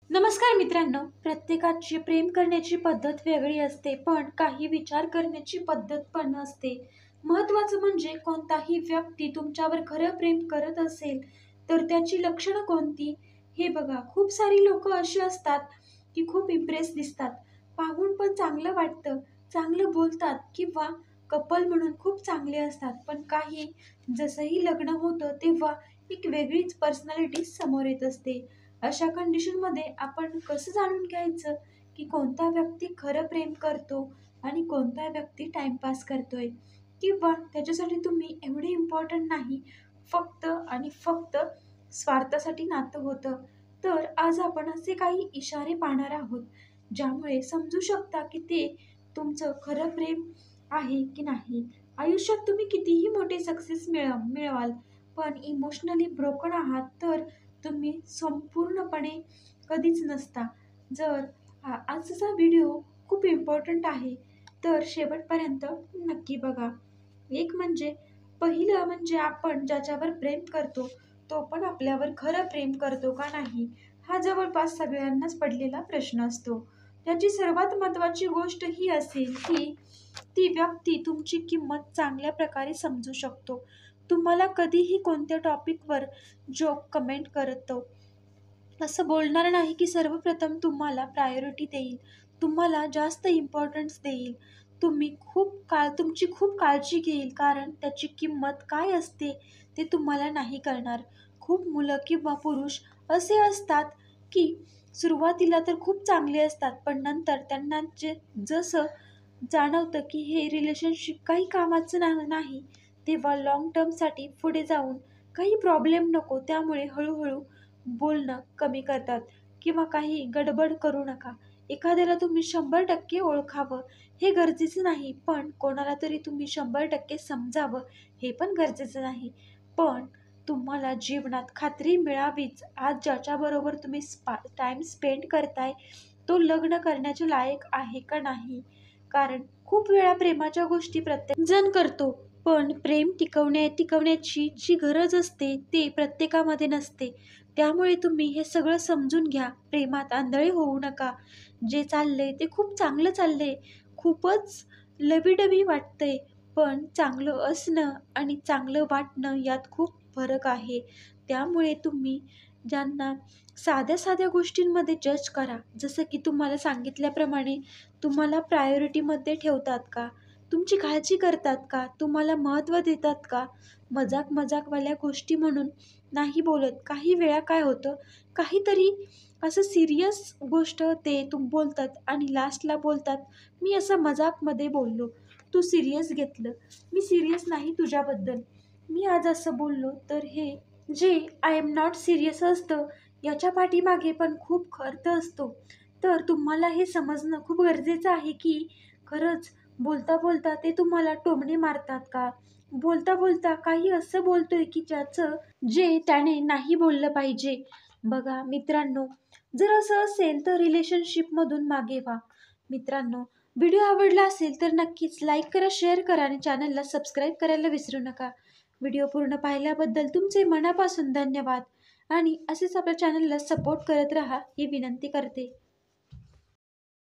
नमस्कार मित्रांनो, प्रत्येकाची प्रेम करण्याची पद्धत वेगळी असते, पण काही विचार करण्याची पद्धत पण असते. महत्त्वाचं म्हणजे कोणताही व्यक्ती तुमच्यावर खरं प्रेम करत असेल, तर त्याची लक्षणं कोणती हे बघा. खूप सारी लोकं अशी असतात, की खूप इम्प्रेस दिसतात. पाहून पण चांगलं वाटतं, चांगलं बोलतात किंवा कपल म्हणून खूप चांगले असतात. पण काही जसंही लग्न होतं, तेव्हा एक वेगळीच पर्सनॅलिटी समोर येत असते. अशा कंडिशनमध्ये आपण कसं जाणून घ्यायचं, की कोणता व्यक्ती खरं प्रेम करतो आणि कोणता व्यक्ती टाईमपास करतोय? किंवा त्याच्यासाठी तुम्ही एवढे इम्पॉर्टंट नाही, फक्त आणि फक्त स्वार्थासाठी नातं होतं. तर आज आपण असे काही इशारे पाहणार आहोत, ज्यामुळे समजू शकता, की ते तुमचं खरं प्रेम आहे की नाही. आयुष्यात तुम्ही कितीही मोठे सक्सेस मिळवाल, पण इमोशनली ब्रोकन आहात, तर तुम्ही संपूर्णपणे कधीच नसता. जर आजचा व्हिडिओ खूप इम्पॉर्टंट आहे, तर शेवटपर्यंत नक्की बघा. एक म्हणजे पहिलं म्हणजे आपण ज्याच्यावर प्रेम करतो, तो पण आपल्यावर खरं प्रेम करतो का नाही? हा जवळपास सगळ्यांनाच पडलेला प्रश्न असतो. त्याची सर्वात महत्त्वाची गोष्ट ही असेल, की ती व्यक्ती तुमची किंमत चांगल्या प्रकारे समजू शकतो. तुम्हाला कधीही कोणत्या टॉपिकवर जोक कमेंट करतो असं बोलणार नाही, की सर्वप्रथम तुम्हाला प्रायोरिटी देईल, तुम्हाला जास्त इम्पॉर्टन्स देईल. तुमची खूप काळजी घेईल, कारण त्याची किंमत काय असते ते तुम्हाला नाही कळणार. खूप मुलं किंवा पुरुष असे असतात, की सुरुवातीला तर खूप चांगले असतात, पण नंतर त्यांना जसं जाणवतं, की हे रिलेशनशिप काही कामाचं नाही, तेव्हा लाँग टर्मसाठी पुढे जाऊन काही प्रॉब्लेम नको, त्यामुळे हळू बोलणं कमी करतात किंवा काही गडबड करू नका. एखाद्याला तुम्ही 100% ओळखावं हे गरजेचं नाही, पण कोणाला तरी तुम्ही 100% समजावं हे पण गरजेचं नाही. पण तुम्हाला जीवनात खात्री मिळावीच. आज ज्याच्याबरोबर तुम्ही टाईम स्पेंड करताय, तो लग्न करण्याच्या लायक आहे का नाही? कारण खूप वेळा प्रेमाच्या गोष्टी प्रत्येकजण करतो, पण प्रेम टिकवण्याची जी गरज असते, ते प्रत्येकामध्ये नसते. त्यामुळे तुम्ही हे सगळं समजून घ्या. प्रेमात आंधळे होऊ नका. जे चाललंय ते खूप चांगलं चाललंय. खूपच लवीडवी वाटतंय, पण चांगलं असणं आणि चांगलं वाटणं यात खूप फरक आहे. त्यामुळे तुम्ही ज्यांना साध्या-साध्या गोष्टींमध्ये जज करा. जसं की तुम्हाला सांगितल्याप्रमाणे तुम्हाला प्रायोरिटीमध्ये ठेवतात का? तुमची काळजी करतात का? तुम्हाला महत्त्व देतात का? मजाकवाल्या गोष्टी म्हणून नाही बोलत. काही वेळा काय होतं, काहीतरी असं सीरियस गोष्ट ते बोलतात आणि लास्टला बोलतात, "मी असं मजाकमध्ये बोललो, तू सीरियस घेतलं. मी सीरियस नाही तुझ्याबद्दल. मी आज असं बोललो." तर हे जे आय एम नॉट सीरियस असतं, याच्या पाठीमागे पण खूप अर्थ असतो. तर तुम्हाला हे समजणं खूप गरजेचं आहे, की खरंच बोलता-बोलता ते तुम्हाला टोमणे मारतात का? बोलता-बोलता काही असं बोलतोय, की जे त्याने नाही बोललं पाहिजे. बघा मित्रांनो, जर असं असेल तर रिलेशनशिपमधून मागे व्हा. मित्रांनो, व्हिडिओ आवडला असेल तर नक्कीच लाईक करा, शेअर करा आणि चॅनलला सबस्क्राईब करायला विसरू नका. व्हिडिओ पूर्ण पाहिल्याबद्दल तुमचे मनापासून धन्यवाद आणि असेच आपल्या चॅनलला सपोर्ट करत राहा ही विनंती करते.